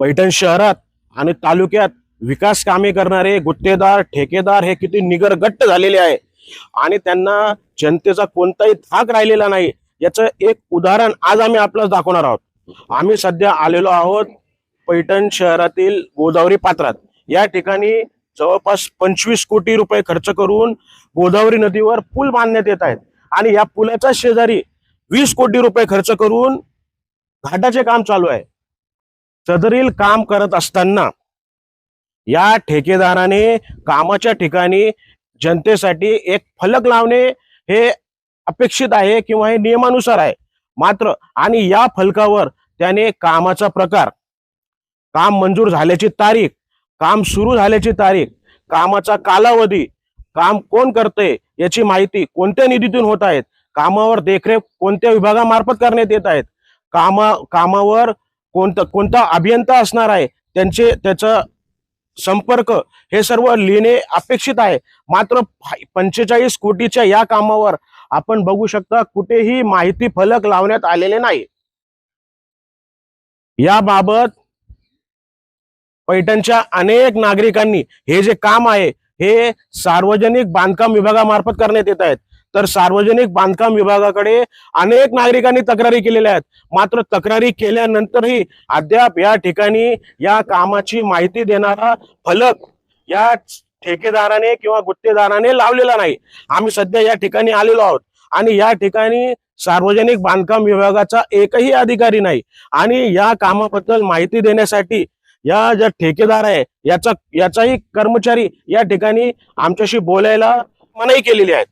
पैठण शहरात आणि तालुक्यात विकास कामे करणारे गुत्तेदार ठेकेदार हे किती निगरगट्ट झालेले आहे आणि त्यांना जनतेचा कोणताही थाक राहिलेला नाही याचं एक उदाहरण आज आम्ही आपल्याला दाखवणार आहोत। आम्ही सध्या आलेलो आहोत पैठण शहरातील गोदावरी पात्रात। या ठिकाणी जवळपास 25 कोटी रुपये खर्च करून गोदावरी नदीवर पूल बांधण्यात येत आहेत आणि या पुलाच्या शेजारी 20 कोटी रुपये खर्च करून घाटाचे काम चालू आहे। सदरील काम करत असताना या ठेकेदाराने कामाच्या ठिकाणी जनतेसाठी एक फलक लावणे हे अपेक्षित आहे किंवा हे नियमानुसार आहे। मात्र आणि या फलकावर त्याने कामाचा प्रकार, काम मंजूर झाल्याची तारीख, काम सुरू झाल्याची तारीख, कामाचा कालावधी, काम कोण करते याची माहिती, कोणत्या निधीतून होत आहेत, कामावर देखरेख कोणत्या विभागामार्फत करण्यात येत आहेत, कामावर कोणता अभियंता असणार आहे, त्याचा संपर्क, हे सर्व लिहिणे अपेक्षित आहे। मात्र 45 कोटीच्या या कामावर आपण बघू शकता कुठेही माहिती फलक लावण्यात आलेले नाही। याबाबत पैठणच्या अनेक नागरिकांनी हे जे काम आहे हे सार्वजनिक बांधकाम विभागामार्फत करण्यात येत आहेत, तर सार्वजनिक बांधकाम विभागाकडे अनेक नागरिकांनी तक्रारी केलेल्या आहेत। मात्र तक्रारी केल्यानंतरही अद्याप या ठिकाणी या कामाची माहिती देणारा फलक या ठेकेदाराने किंवा गुत्तेदाराने लावलेला नाही। आम्ही सध्या या ठिकाणी आलेलो आहोत आणि या ठिकाणी सार्वजनिक बांधकाम विभागाचा एकही अधिकारी नाही आणि या कामाबद्दल माहिती देण्यासाठी या ज्या ठेकेदार आहे याचाही कर्मचारी या ठिकाणी आमच्याशी बोलायला मनाई केलेली आहे।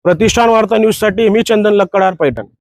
प्रतिष्ठान वार्ता न्यूज साठी मी चंदन लक्कडार, पैठण।